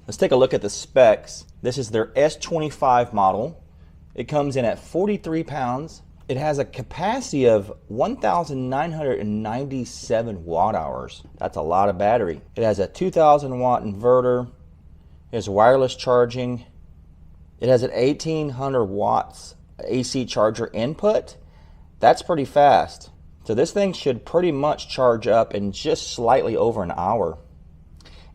Let's take a look at the specs. This is their S25 model. It comes in at 43 pounds. It has a capacity of 1,997 watt hours. That's a lot of battery. It has a 2,000 watt inverter. It has wireless charging. It has an 1,800 watts AC charger input. That's pretty fast. So this thing should pretty much charge up in just slightly over an hour.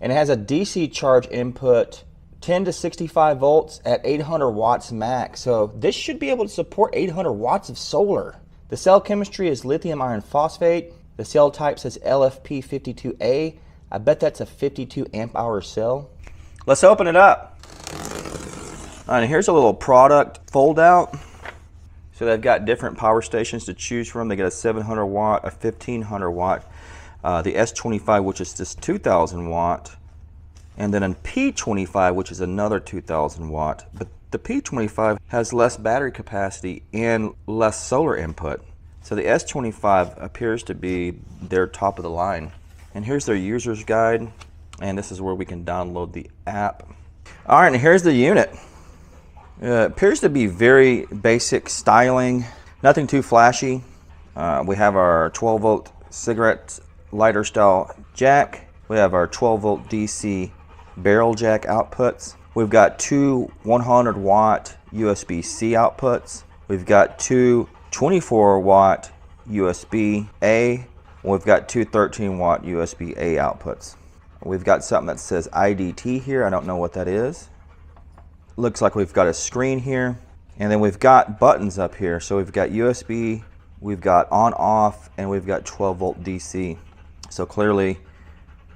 And it has a DC charge input 10 to 65 volts at 800 watts max. So this should be able to support 800 watts of solar. The cell chemistry is lithium iron phosphate. The cell type says LFP52A. I bet that's a 52 amp hour cell. Let's open it up. All right, here's a little product fold out. So they've got different power stations to choose from. They got a 700 watt, a 1500 watt, the S25, which is just 2000 watt, and then a P25, which is another 2000 watt. But the P25 has less battery capacity and less solar input. So the S25 appears to be their top of the line. And here's their user's guide, and this is where we can download the app. All right, and here's the unit. It appears to be very basic styling, nothing too flashy. We have our 12 volt cigarette lighter style jack. We have our 12 volt DC barrel jack outputs. We've got two 100 watt USB-C outputs. We've got two 24 watt USB-A. We've got two 13 watt USB-A outputs. We've got something that says IDT here. I don't know what that is. Looks like we've got a screen here, and then we've got buttons up here. So we've got USB, we've got on off, and we've got 12 volt DC. So clearly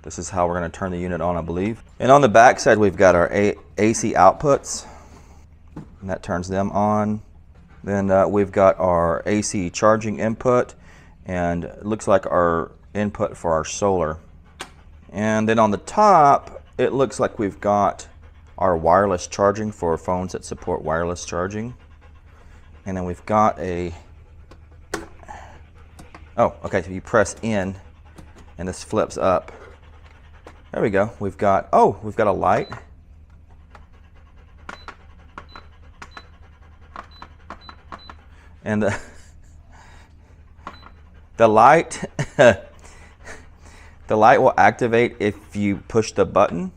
this is how we're going to turn the unit on, I believe. And on the back side we've got our AC outputs, and that turns them on. Then we've got our AC charging input, and it looks like our input for our solar. And then on the top it looks like we've got our wireless charging for phones that support wireless charging. And then we've got a, oh, okay, so you press in and this flips up. There we go. We've got, oh, we've got a light. And the light, the light will activate if you push the button,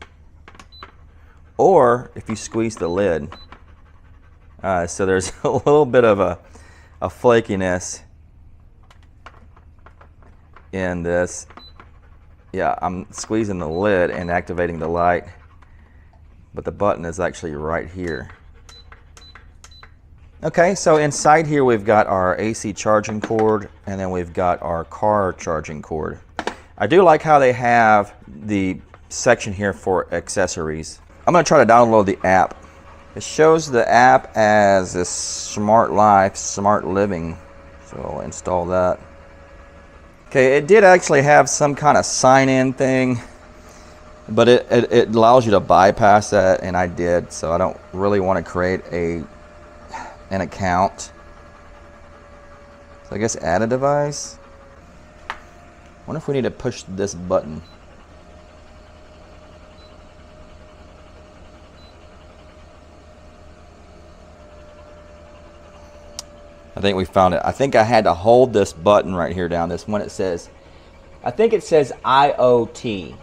or if you squeeze the lid. So there's a little bit of a flakiness in this. Yeah, I'm squeezing the lid and activating the light, but the button is actually right here. Okay, so inside here we've got our AC charging cord, and then we've got our car charging cord. I do like how they have the section here for accessories. I'm going to try to download the app. It shows the app as a Smart Life, Smart Living. So I'll install that. Okay, it did actually have some kind of sign-in thing, but it allows you to bypass that, and I did. So I don't really want to create an account. So I guess add a device. I wonder if we need to push this button. I think we found it. I think I had to hold this button right here down, this one. It says, I think it says IoT.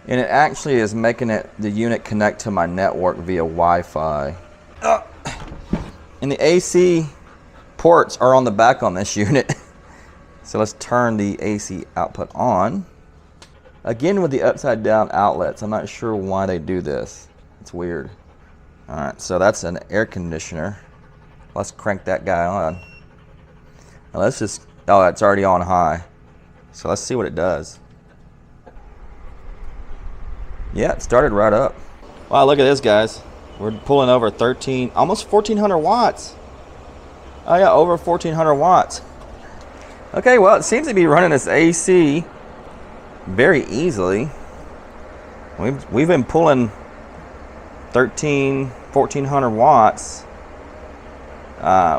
And it actually is making the unit connect to my network via Wi-Fi. And the AC ports are on the back on this unit. So let's turn the AC output on. Again with the upside down outlets. I'm not sure why they do this. It's weird. Alright, so that's an air conditioner. Let's crank that guy on. Now let's just, oh, it's already on high. So let's see what it does. Yeah, it started right up. Wow, look at this, guys. We're pulling over 13, almost 1,400 watts. Oh yeah, over 1,400 watts. Okay, well, it seems to be running this AC very easily. We've been pulling 1,400 watts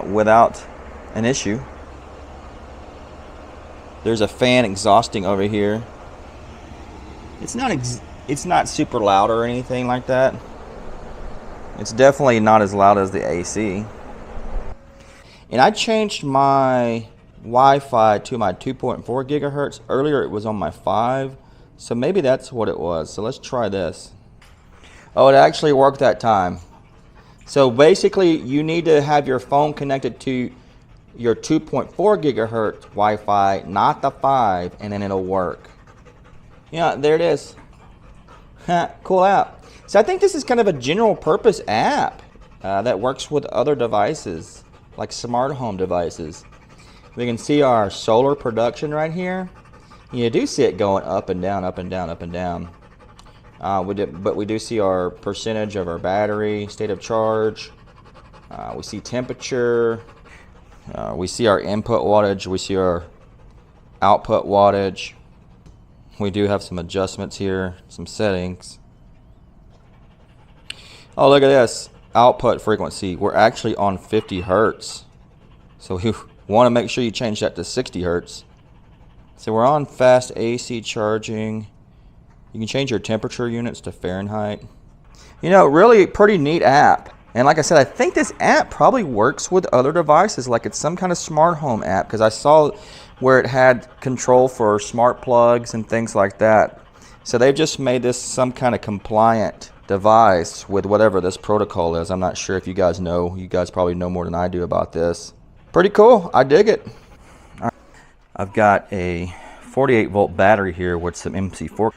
without an issue. There's a fan exhausting over here. It's not It's not super loud or anything like that. It's definitely not as loud as the AC. And I changed my Wi-Fi to my 2.4 gigahertz. Earlier it was on my 5, so maybe that's what it was. So let's try this. Oh, it actually worked that time. So basically you need to have your phone connected to your 2.4 gigahertz Wi-Fi, not the 5, and then it'll work. Yeah, there it is. Cool app. So I think this is kind of a general purpose app that works with other devices, like smart home devices. We can see our solar production right here. You do see it going up and down, up and down, up and down. But we do see our percentage of our battery, state of charge. We see temperature. We see our input wattage. We see our output wattage. We do have some adjustments here, some settings. Oh, look at this. Output frequency. We're actually on 50 hertz. So we want to make sure you change that to 60 hertz. So we're on fast AC charging. You can change your temperature units to Fahrenheit. You know, really pretty neat app. And like I said, I think this app probably works with other devices, like it's some kind of smart home app, because I saw where it had control for smart plugs and things like that. So they've just made this some kind of compliant device with whatever this protocol is. I'm not sure if you guys know. You guys probably know more than I do about this. Pretty cool. I dig it. I've got a 48 volt battery here with some MC4.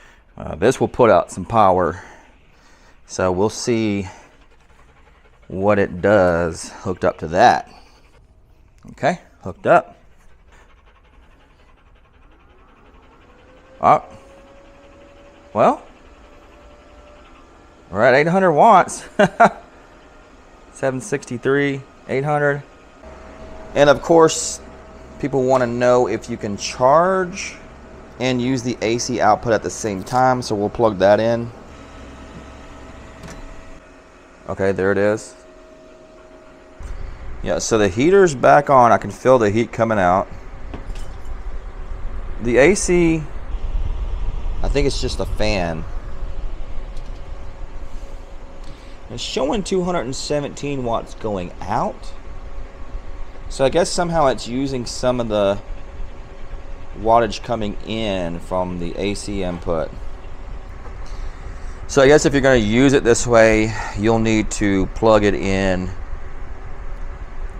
This will put out some power. So we'll see what it does hooked up to that. Okay, hooked up. Oh, well, we're at 800 watts. 763, 800. And of course, people want to know if you can charge and use the AC output at the same time, so we'll plug that in. Okay, there it is. Yeah, so the heater's back on. I can feel the heat coming out. The AC, I think it's just a fan. It's showing 217 watts going out. So I guess somehow it's using some of the wattage coming in from the AC input. So I guess if you're going to use it this way, you'll need to plug it in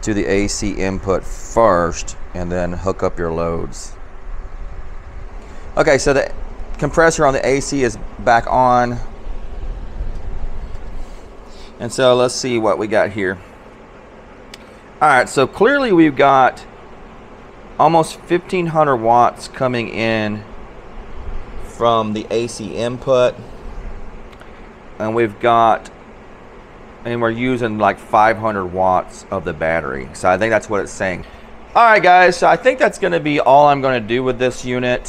to the AC input first and then hook up your loads. Okay, so the compressor on the AC is back on. And so let's see what we got here. All right, so clearly we've got almost 1500 watts coming in from the AC input. And we're using like 500 watts of the battery. So I think that's what it's saying. All right, guys, so I think that's gonna be all I'm gonna do with this unit.